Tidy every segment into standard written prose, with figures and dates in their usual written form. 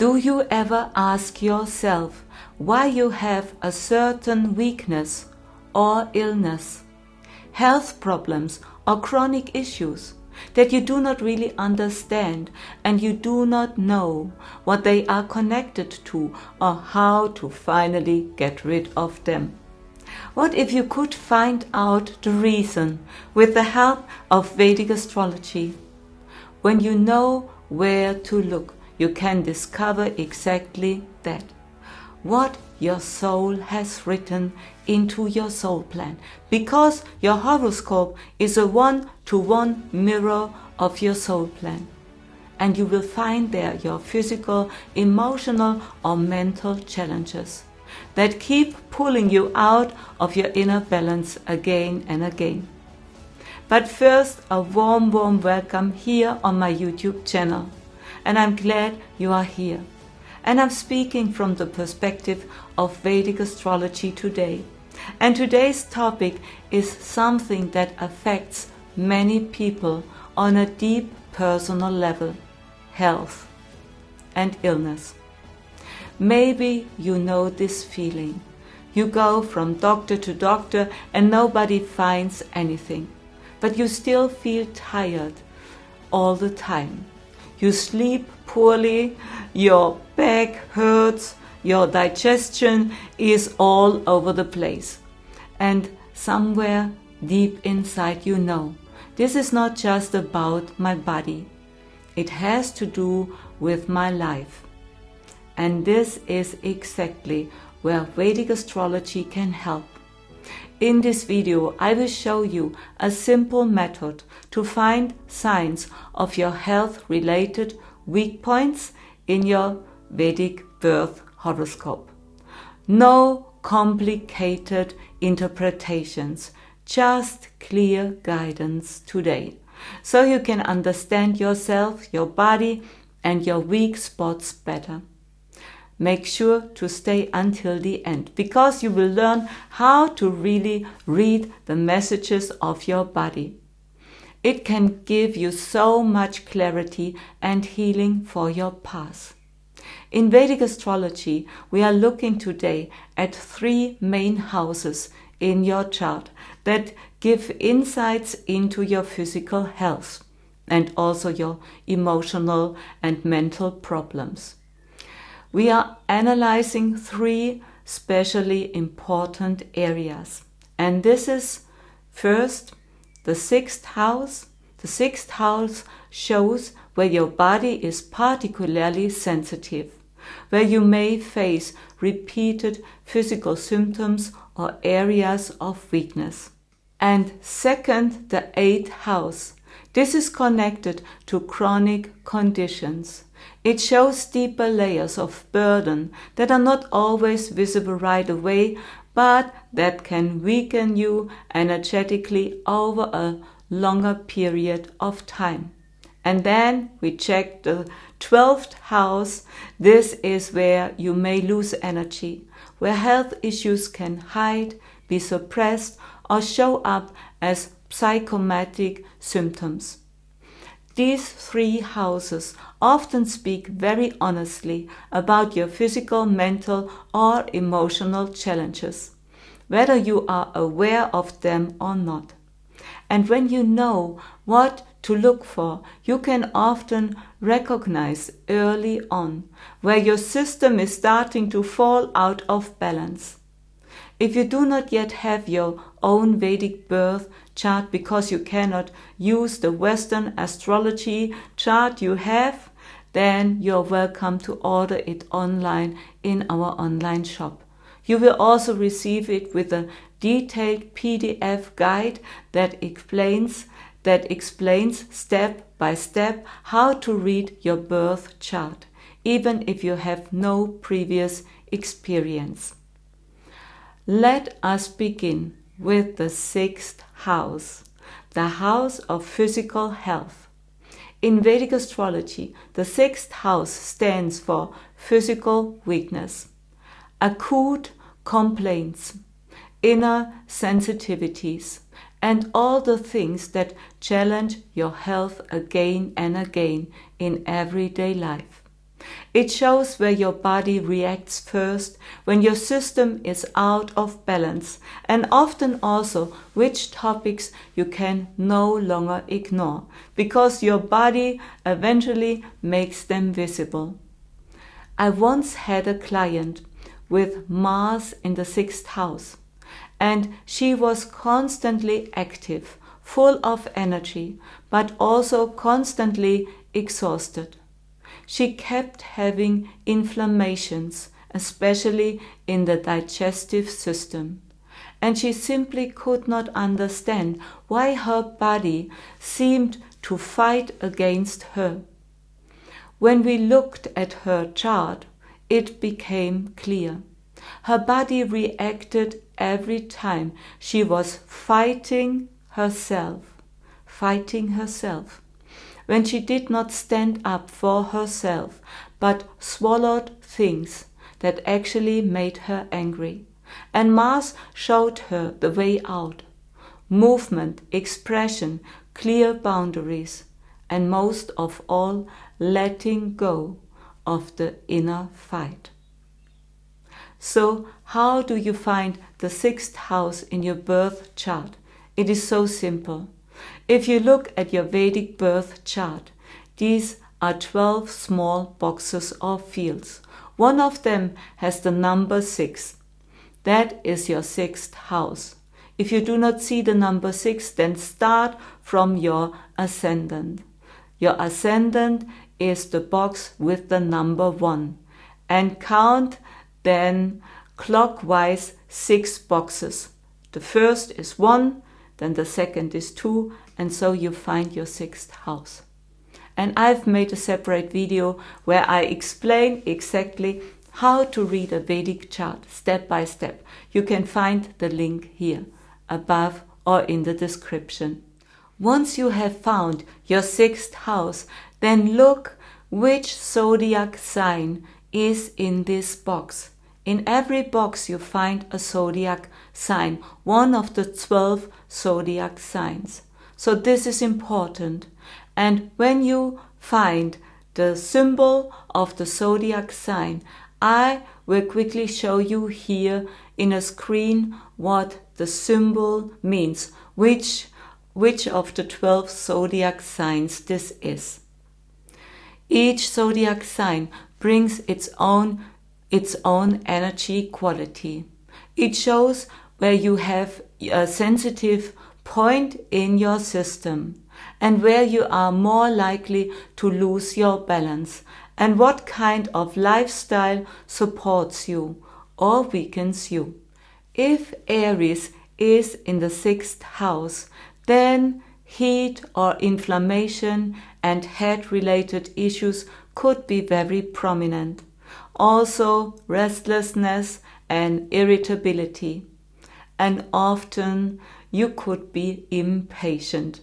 Do you ever ask yourself why you have a certain weakness or illness, health problems or chronic issues that you do not really understand and you do not know what they are connected to or how to finally get rid of them? What if you could find out the reason with the help of Vedic astrology? When you know where to look, you can discover exactly that. What your soul has written into your soul plan, because your horoscope is a one-to-one mirror of your soul plan. And you will find there your physical, emotional or mental challenges that keep pulling you out of your inner balance again and again. But first, a warm welcome here on my YouTube channel. And I'm glad you are here. And I'm speaking from the perspective of Vedic astrology today. And today's topic is something that affects many people on a deep personal level: health and illness. Maybe you know this feeling. You go from doctor to doctor and nobody finds anything, but you still feel tired all the time. You sleep poorly, your back hurts, your digestion is all over the place. And somewhere deep inside you know, this is not just about my body. It has to do with my life. And this is exactly where Vedic astrology can help. In this video, I will show you a simple method to find signs of your health-related weak points in your Vedic birth horoscope. No complicated interpretations, just clear guidance today, so you can understand yourself, your body, and your weak spots better. Make sure to stay until the end, because you will learn how to really read the messages of your body. It can give you so much clarity and healing for your path. In Vedic astrology, we are looking today at 3 main houses in your chart that give insights into your physical health and also your emotional and mental problems. We are analyzing 3 specially important areas. And this is first the 6th house. The 6th house shows where your body is particularly sensitive, where you may face repeated physical symptoms or areas of weakness. And second, the 8th house. This is connected to chronic conditions. It shows deeper layers of burden that are not always visible right away, but that can weaken you energetically over a longer period of time. And then we check the 12th house. This is where you may lose energy, where health issues can hide, be suppressed, or show up as psychosomatic symptoms. These 3 houses often speak very honestly about your physical, mental, or emotional challenges, whether you are aware of them or not. And when you know what to look for, you can often recognize early on where your system is starting to fall out of balance. If you do not yet have your own Vedic birth chart because you cannot use the Western astrology chart you have, then you're welcome to order it online in our online shop. You will also receive it with a detailed PDF guide that explains step by step how to read your birth chart, even if you have no previous experience. Let us begin with the 6th house, the house of physical health. In Vedic astrology, the 6th house stands for physical weakness, acute complaints, inner sensitivities, and all the things that challenge your health again and again in everyday life. It shows where your body reacts first, when your system is out of balance, and often also which topics you can no longer ignore, because your body eventually makes them visible. I once had a client with Mars in the 6th house, and she was constantly active, full of energy, but also constantly exhausted. She kept having inflammations, especially in the digestive system, and she simply could not understand why her body seemed to fight against her. When we looked at her chart, it became clear. Her body reacted every time she was fighting herself. When she did not stand up for herself, but swallowed things that actually made her angry. And Mars showed her the way out. Movement, expression, clear boundaries, and most of all, letting go of the inner fight. So, how do you find the 6th house in your birth chart? It is so simple. If you look at your Vedic birth chart, these are 12 small boxes or fields. One of them has the number 6. That is your 6th house. If you do not see the number 6, then start from your ascendant. Your ascendant is the box with the number 1. And count then clockwise 6 boxes. The first is 1, then the second is 2, and so you find your 6th house. And I've made a separate video where I explain exactly how to read a Vedic chart step by step. You can find the link here, above or in the description. Once you have found your 6th house, then look which zodiac sign is in this box. In every box you find a zodiac sign, one of the 12 zodiac signs. So this is important. And when you find the symbol of the zodiac sign, I will quickly show you here in a screen what the symbol means, which of the 12 zodiac signs this is. Each zodiac sign brings its own energy quality. It shows where you have a sensitive point in your system and where you are more likely to lose your balance and what kind of lifestyle supports you or weakens you. If Aries is in the 6th house, then heat or inflammation and head-related issues could be very prominent. Also restlessness and irritability. And often you could be impatient.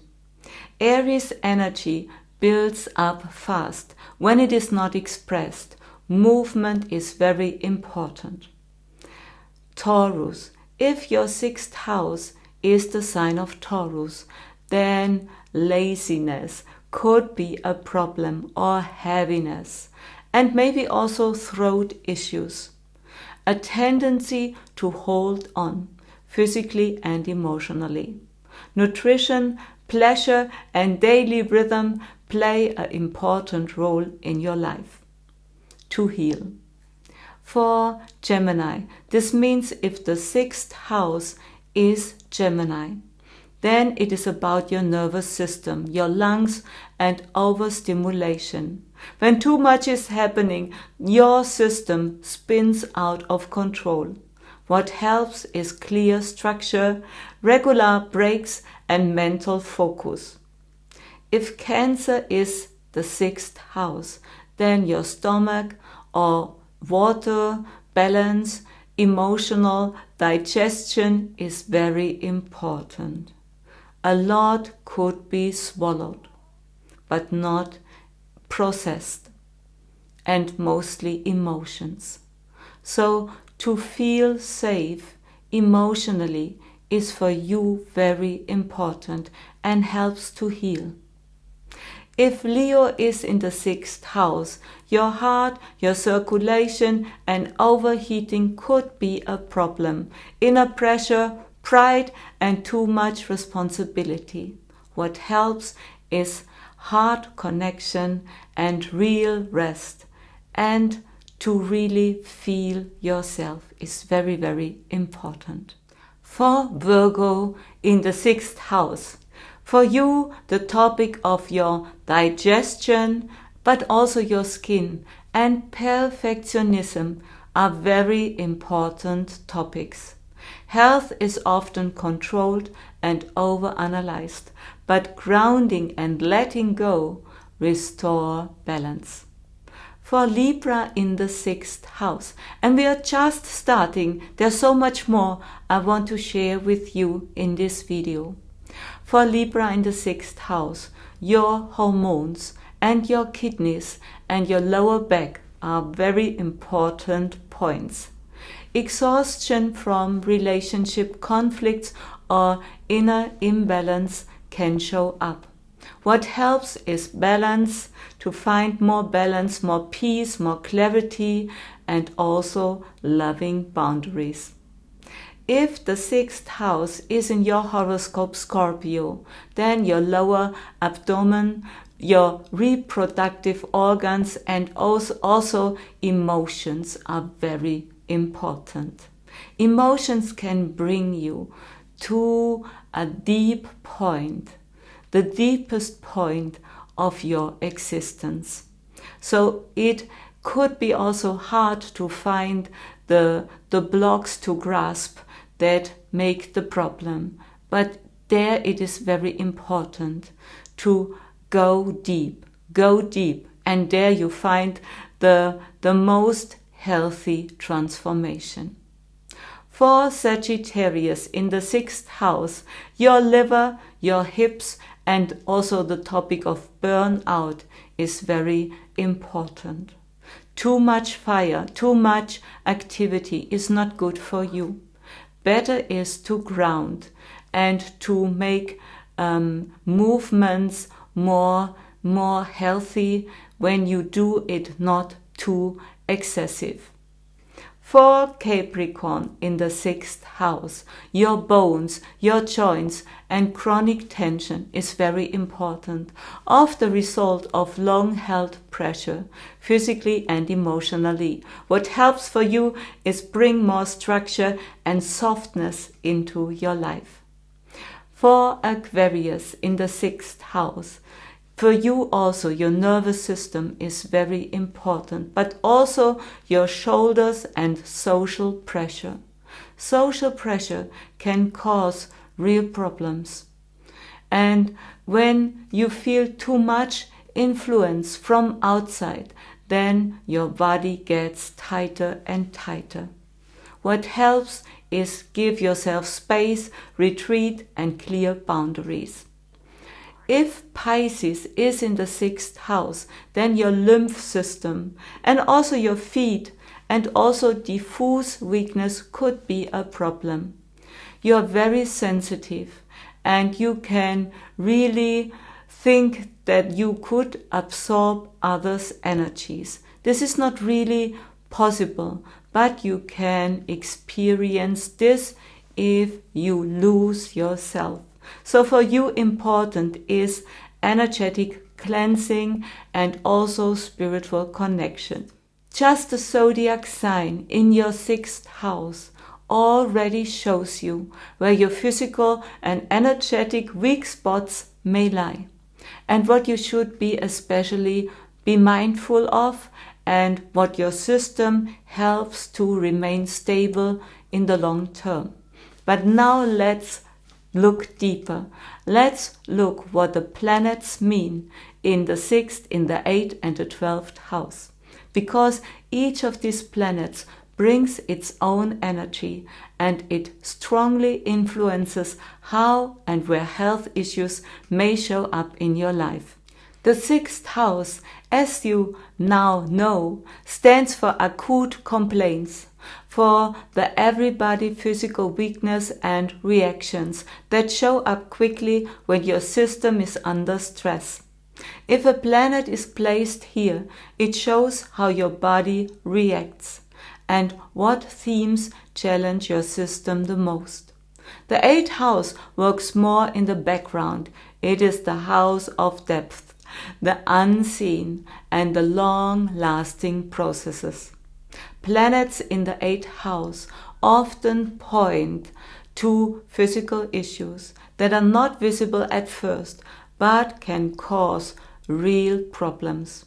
Aries energy builds up fast. When it is not expressed, movement is very important. Taurus. If your 6th house is the sign of Taurus, then laziness could be a problem or heaviness, and maybe also throat issues. A tendency to hold on, physically and emotionally. Nutrition, pleasure, and daily rhythm play an important role in your life. To heal. For Gemini, this means if the 6th house is Gemini, then it is about your nervous system, your lungs, and overstimulation. When too much is happening, your system spins out of control. What helps is clear structure, regular breaks, and mental focus. If Cancer is the 6th house, then your stomach or water, balance, emotional digestion is very important. A lot could be swallowed, but not processed, and mostly emotions. So to feel safe emotionally is for you very important and helps to heal. If Leo is in the 6th house, your heart, your circulation and overheating could be a problem. Inner pressure, pride and too much responsibility. What helps is heart connection and real rest, and to really feel yourself is very, very important. For Virgo in the 6th house, for you the topic of your digestion, but also your skin and perfectionism are very important topics. Health is often controlled and overanalyzed, but grounding and letting go restore balance. For Libra in the 6th house, and we are just starting, there's so much more I want to share with you in this video. For Libra in the 6th house, your hormones and your kidneys and your lower back are very important points. Exhaustion from relationship conflicts or inner imbalance can show up. What helps is balance, to find more balance, more peace, more clarity, and also loving boundaries. If the 6th house is in your horoscope Scorpio, then your lower abdomen, your reproductive organs, and also emotions are very important. Emotions can bring you to a deep point, the deepest point of your existence. So it could be also hard to find the blocks to grasp that make the problem. But there it is very important to go deep, and there you find the most healthy transformation. For Sagittarius in the 6th house, your liver, your hips, and also the topic of burnout is very important. Too much fire, too much activity is not good for you. Better is to ground and to make movements more healthy when you do it not too excessive. For Capricorn in the 6th house, your bones, your joints and chronic tension is very important, of the result of long-held pressure, physically and emotionally. What helps for you is bring more structure and softness into your life. For Aquarius in the 6th house, for you also, your nervous system is very important, but also your shoulders and social pressure. Social pressure can cause real problems. And when you feel too much influence from outside, then your body gets tighter and tighter. What helps is give yourself space, retreat, and clear boundaries. If Pisces is in the 6th house, then your lymph system and also your feet and also diffuse weakness could be a problem. You are very sensitive and you can really think that you could absorb others' energies. This is not really possible, but you can experience this if you lose yourself. So for you important is energetic cleansing and also spiritual connection. Just the zodiac sign in your 6th house already shows you where your physical and energetic weak spots may lie, and what you should be especially be mindful of, and what your system helps to remain stable in the long term. But now let's look deeper. Let's look what the planets mean in the 6th, in the 8th and the 12th house. Because each of these planets brings its own energy and it strongly influences how and where health issues may show up in your life. The 6th house, as you now know, stands for acute complaints, for the everybody physical weakness and reactions that show up quickly when your system is under stress. If a planet is placed here, it shows how your body reacts and what themes challenge your system the most. The 8th house works more in the background. It is the house of depth, the unseen, and the long-lasting processes. Planets in the 8th house often point to physical issues that are not visible at first, but can cause real problems.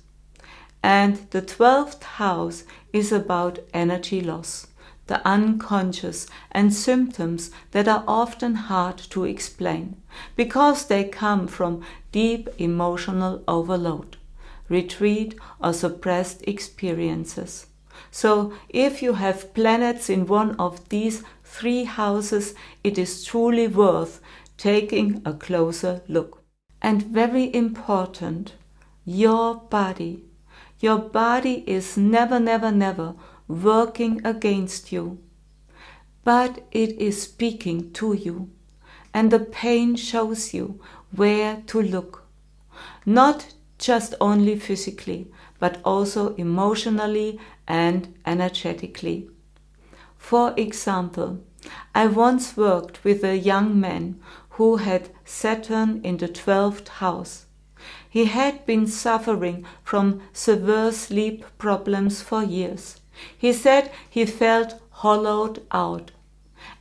And the 12th house is about energy loss, the unconscious, and symptoms that are often hard to explain because they come from deep emotional overload, retreat, or suppressed experiences. So if you have planets in one of these 3 houses, it is truly worth taking a closer look. And very important, your body. Your body is never working against you, but it is speaking to you, and the pain shows you where to look. Not just only physically, but also emotionally and energetically. For example, I once worked with a young man who had Saturn in the 12th house. He had been suffering from severe sleep problems for years. He said he felt hollowed out,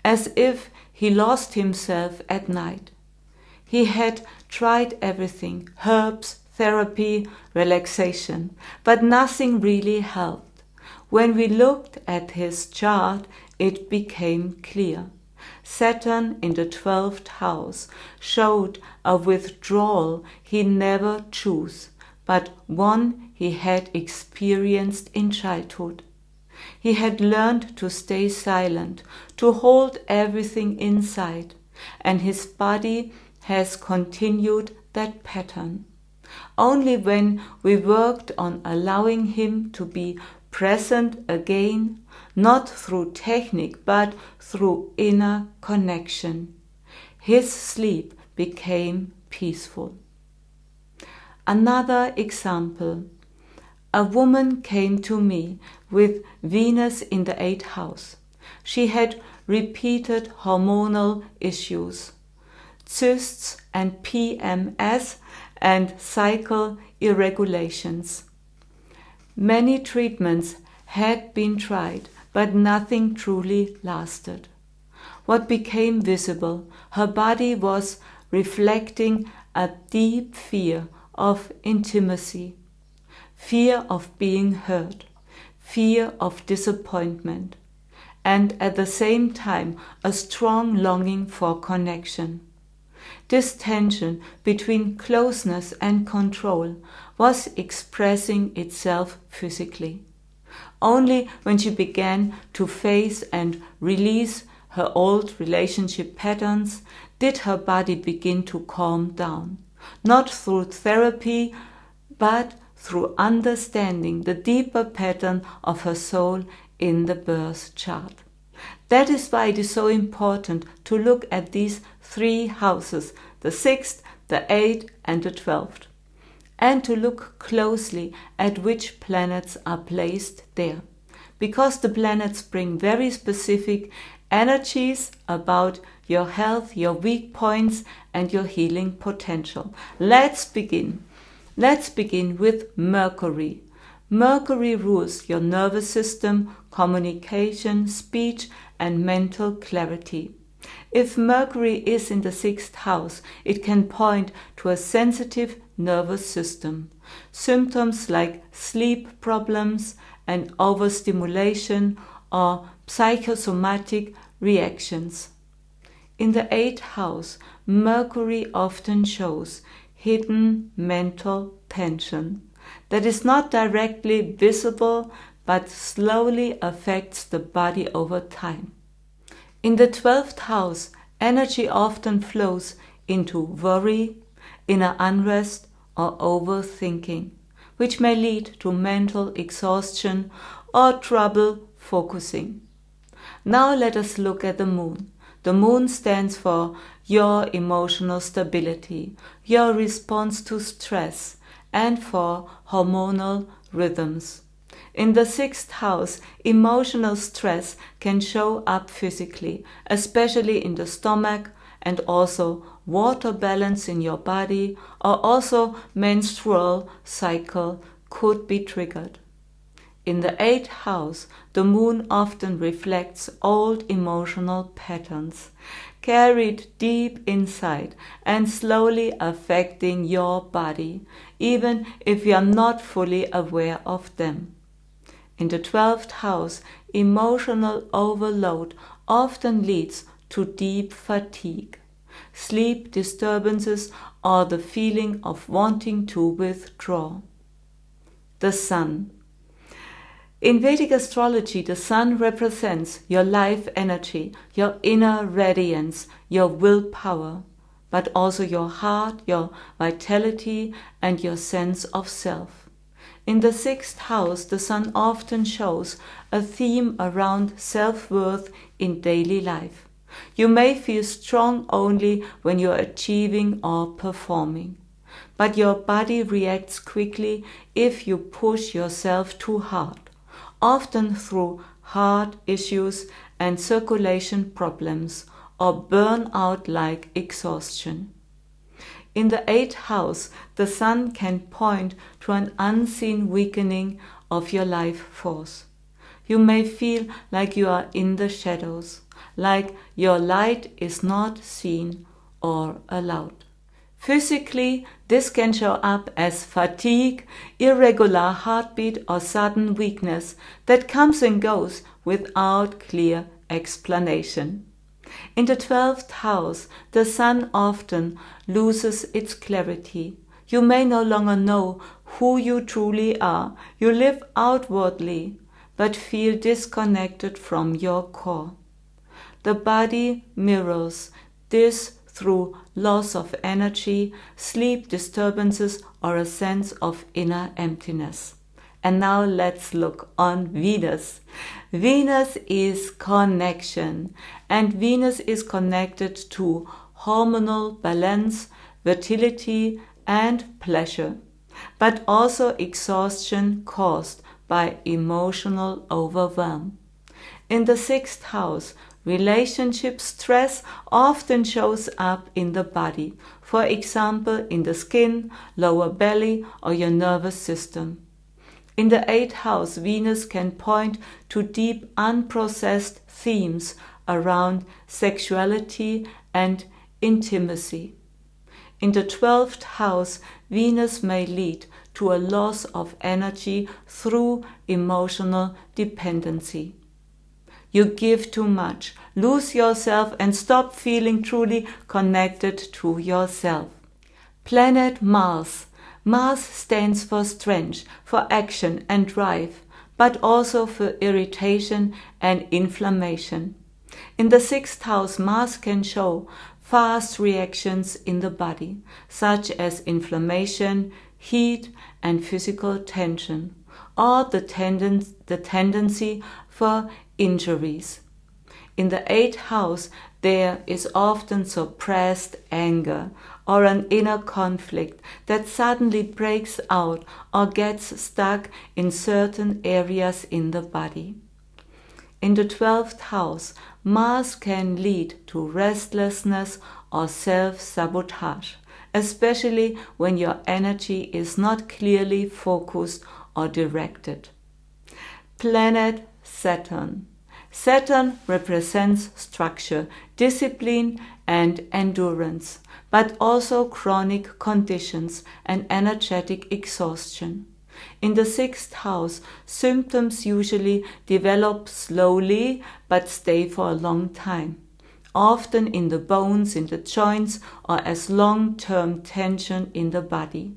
as if he lost himself at night. He had tried everything, herbs, therapy, relaxation, but nothing really helped. When we looked at his chart, it became clear. Saturn in the 12th house showed a withdrawal he never chose, but one he had experienced in childhood. He had learned to stay silent, to hold everything inside, and his body has continued that pattern. Only when we worked on allowing him to be present again, not through technique but through inner connection, his sleep became peaceful. Another example. A woman came to me with Venus in the 8th house. She had repeated hormonal issues, cysts and PMS and cycle irregulations. Many treatments had been tried, but nothing truly lasted. What became visible, her body was reflecting a deep fear of intimacy, fear of being hurt, fear of disappointment, and at the same time a strong longing for connection. This tension between closeness and control was expressing itself physically. Only when she began to face and release her old relationship patterns did her body begin to calm down, not through therapy, but through understanding the deeper pattern of her soul in the birth chart. That is why it is so important to look at these 3 houses, the 6th, the 8th, and the 12th, and to look closely at which planets are placed there, because the planets bring very specific energies about your health, your weak points, and your healing potential. Let's begin. Let's begin with Mercury. Mercury rules your nervous system, communication, speech, and mental clarity. If Mercury is in the 6th house, it can point to a sensitive nervous system. Symptoms like sleep problems and overstimulation or psychosomatic reactions. In the 8th house, Mercury often shows hidden mental tension that is not directly visible but slowly affects the body over time. In the 12th house, energy often flows into worry, inner unrest, or overthinking, which may lead to mental exhaustion or trouble focusing. Now let us look at the moon. The moon stands for your emotional stability, your response to stress, and for hormonal rhythms. In the 6th house, emotional stress can show up physically, especially in the stomach, and also water balance in your body, or also menstrual cycle could be triggered. In the 8th house, the moon often reflects old emotional patterns, carried deep inside and slowly affecting your body, even if you are not fully aware of them. In the 12th house, emotional overload often leads to deep fatigue, sleep disturbances, or the feeling of wanting to withdraw. The Sun. In Vedic astrology, the Sun represents your life energy, your inner radiance, your willpower, but also your heart, your vitality, and your sense of self. In the 6th house, the Sun often shows a theme around self-worth in daily life. You may feel strong only when you're achieving or performing, but your body reacts quickly if you push yourself too hard, often through heart issues and circulation problems or burnout-like exhaustion. In the 8th house, the Sun can point to an unseen weakening of your life force. You may feel like you are in the shadows, like your light is not seen or allowed. Physically, this can show up as fatigue, irregular heartbeat, or sudden weakness that comes and goes without clear explanation. In the 12th house, the Sun often loses its clarity. You may no longer know who you truly are. You live outwardly, but feel disconnected from your core. The body mirrors this through loss of energy, sleep disturbances, or a sense of inner emptiness. And now let's look on Venus. Venus is connection, and Venus is connected to hormonal balance, fertility, and pleasure, but also exhaustion caused by emotional overwhelm. In the 6th house, relationship stress often shows up in the body, for example in the skin, lower belly, or your nervous system. In the 8th house, Venus can point to deep unprocessed themes around sexuality and intimacy. In the 12th house, Venus may lead to a loss of energy through emotional dependency. You give too much, lose yourself, and stop feeling truly connected to yourself. Planet Mars. Mars stands for strength, for action and drive, but also for irritation and inflammation. In the 6th house, Mars can show fast reactions in the body, such as inflammation, heat, and physical tension, or the tendency for injuries. In the 8th house, there is often suppressed anger or an inner conflict that suddenly breaks out or gets stuck in certain areas in the body. In the 12th house, Mars can lead to restlessness or self-sabotage, especially when your energy is not clearly focused or directed. Planet Saturn. Saturn represents structure, discipline, and endurance, but also chronic conditions and energetic exhaustion. In the 6th house, symptoms usually develop slowly but stay for a long time, often in the bones, in the joints, or as long-term tension in the body.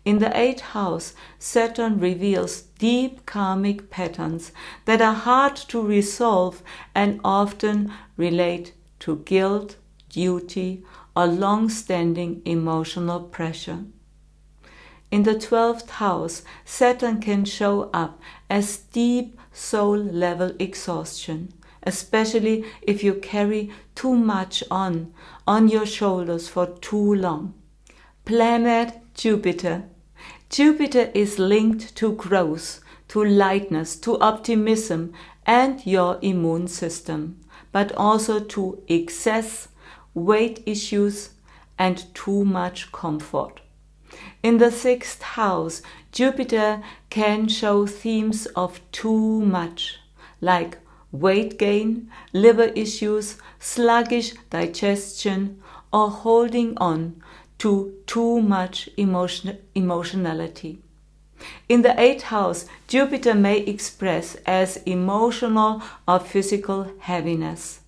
In the 8th house, Saturn reveals deep karmic patterns that are hard to resolve and often relate to guilt, duty, or long-standing emotional pressure. In the 12th house, Saturn can show up as deep soul-level exhaustion, especially if you carry too much on your shoulders for too long. Planet Jupiter. Jupiter is linked to growth, to lightness, to optimism and your immune system, but also to excess, weight issues and too much comfort. In the 6th house, Jupiter can show themes of too much, like weight gain, liver issues, sluggish digestion, or holding on to too much emotionality. In the 8th house, Jupiter may express as emotional or physical heaviness,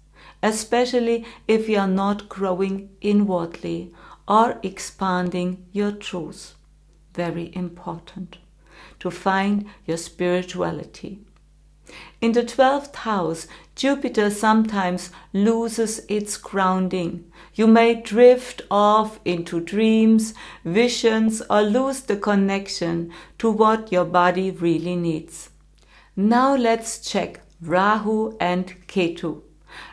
especially if you are not growing inwardly or expanding your truth. Very important to find your spirituality. In the 12th house, Jupiter sometimes loses its grounding. You may drift off into dreams, visions, or lose the connection to what your body really needs. Now let's check Rahu and Ketu.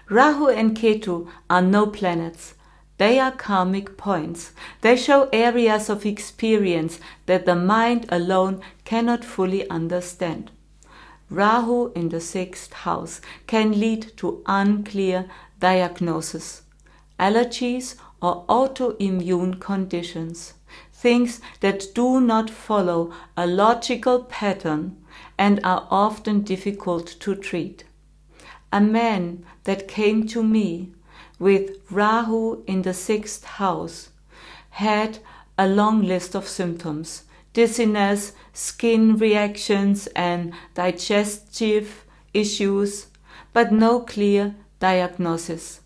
Rahu and Ketu are no planets. They are karmic points. They show areas of experience that the mind alone cannot fully understand. Rahu in the 6th house can lead to unclear diagnosis, allergies or autoimmune conditions, things that do not follow a logical pattern and are often difficult to treat. A man that came to me with Rahu in the 6th house had a long list of symptoms: dizziness, skin reactions and digestive issues, but no clear diagnosis.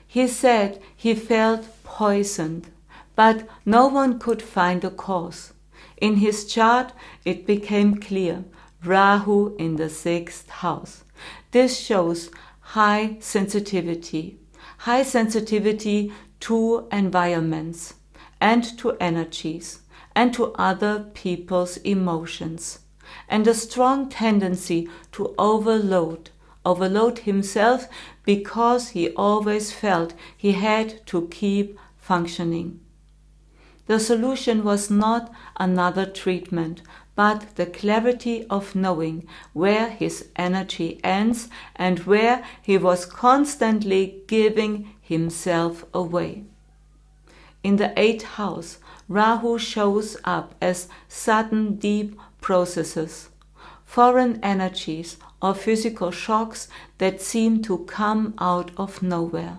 He said he felt poisoned, but no one could find a cause. In his chart it became clear: Rahu in the 6th house. This shows high sensitivity to environments and to energies and to other people's emotions, and a strong tendency to overload himself because he always felt he had to keep functioning. The solution was not another treatment, but the clarity of knowing where his energy ends and where he was constantly giving himself away. In the 8th house, Rahu shows up as sudden deep processes, foreign energies or physical shocks that seem to come out of nowhere.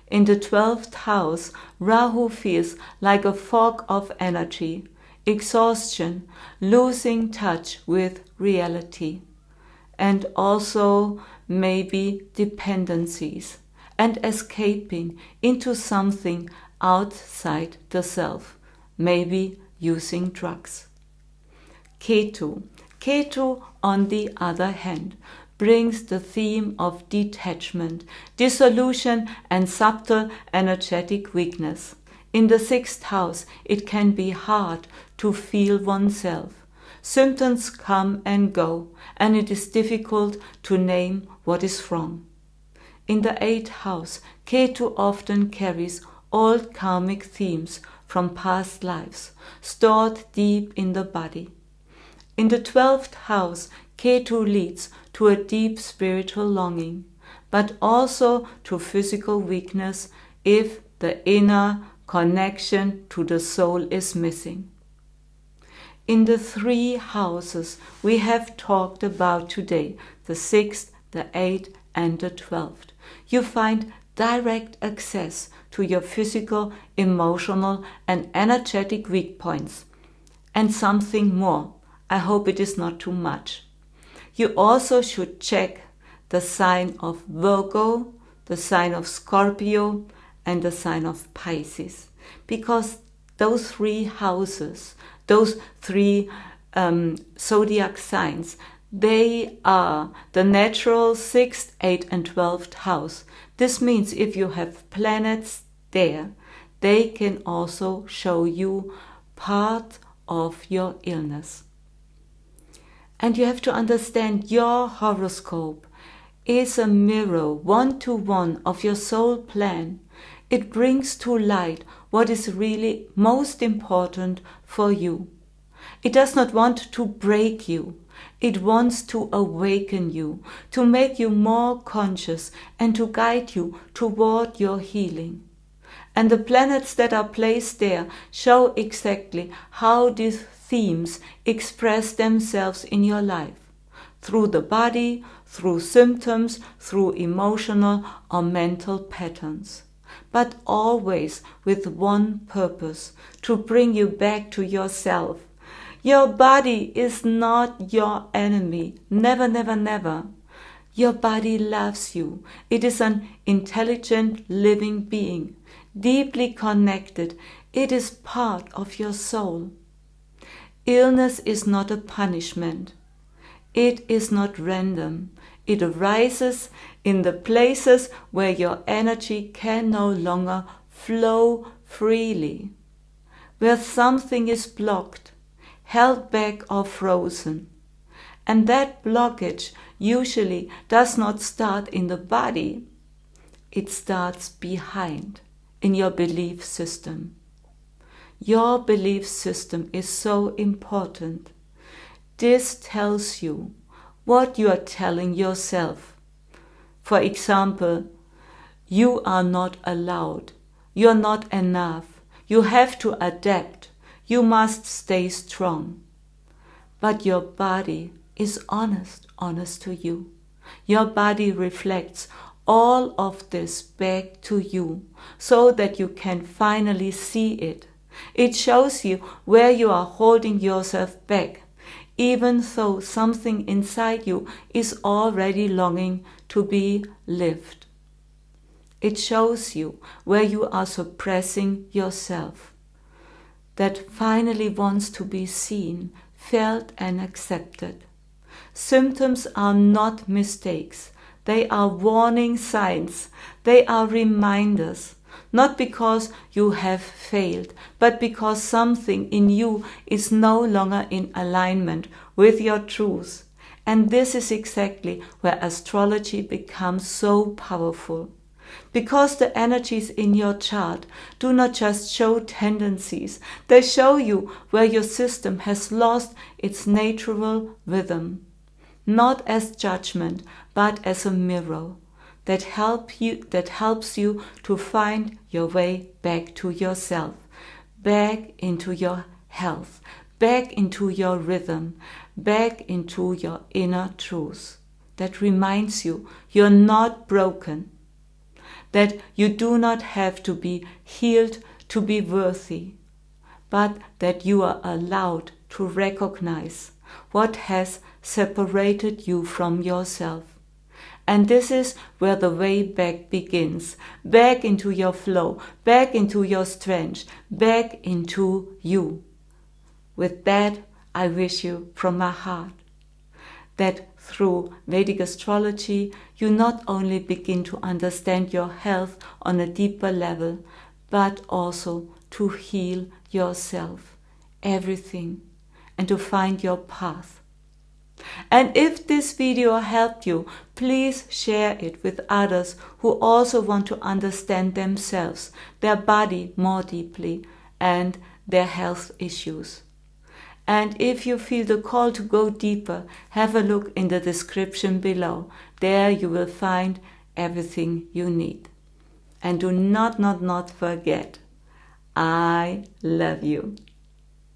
In the 12th house, Rahu feels like a fog of energy, exhaustion, losing touch with reality, and also maybe dependencies, and escaping into something outside the self, maybe using drugs. Ketu, on the other hand, brings the theme of detachment, dissolution, and subtle energetic weakness. In the 6th house, it can be hard to feel oneself. Symptoms come and go, and it is difficult to name what is wrong. In the 8th house, Ketu often carries old karmic themes from past lives, stored deep in the body. In the 12th house, Ketu leads to a deep spiritual longing, but also to physical weakness if the inner connection to the soul is missing. In the 3 houses we have talked about today, the 6th, the 8th, and the 12th, you find direct access to your physical, emotional, and energetic weak points. And something more. I hope it is not too much. You also should check the sign of Virgo, the sign of Scorpio, and the sign of Pisces, because those 3 houses, those 3 zodiac signs, they are the natural 6th, 8th, and 12th house. This means if you have planets there, they can also show you part of your illness. And you have to understand your horoscope is a mirror one-to-one of your soul plan. It brings to light what is really most important for you. It does not want to break you. It wants to awaken you, to make you more conscious and to guide you toward your healing. And the planets that are placed there show exactly how these themes express themselves in your life. Through the body, through symptoms, through emotional or mental patterns. But always with one purpose, to bring you back to yourself. Your body is not your enemy. Never, never, never. Your body loves you. It is an intelligent living being, deeply connected. It is part of your soul. Illness is not a punishment. It is not random. It arises in the places where your energy can no longer flow freely, where something is blocked, held back or frozen. And that blockage usually does not start in the body. It starts behind, in your belief system. Your belief system is so important. This tells you what you are telling yourself. For example, you are not allowed. You are not enough. You have to adapt. You must stay strong. But your body is honest to you. Your body reflects all of this back to you so that you can finally see it. It shows you where you are holding yourself back, even though something inside you is already longing to be lived. It shows you where you are suppressing yourself, that finally wants to be seen, felt and accepted. Symptoms are not mistakes. They are warning signs. They are reminders. Not because you have failed, but because something in you is no longer in alignment with your truth. And this is exactly where astrology becomes so powerful. Because the energies in your chart do not just show tendencies, they show you where your system has lost its natural rhythm. Not as judgment, but as a mirror that helps you to find your way back to yourself, back into your health, back into your rhythm, back into your inner truth. That reminds you you're not broken, that you do not have to be healed to be worthy, but that you are allowed to recognize what has separated you from yourself. And this is where the way back begins, back into your flow, back into your strength, back into you. With that, I wish you from my heart that through Vedic astrology, you not only begin to understand your health on a deeper level, but also to heal yourself, everything, and to find your path. And if this video helped you, please share it with others who also want to understand themselves, their body more deeply, and their health issues. And if you feel the call to go deeper, have a look in the description below. There you will find everything you need. And do not forget, I love you.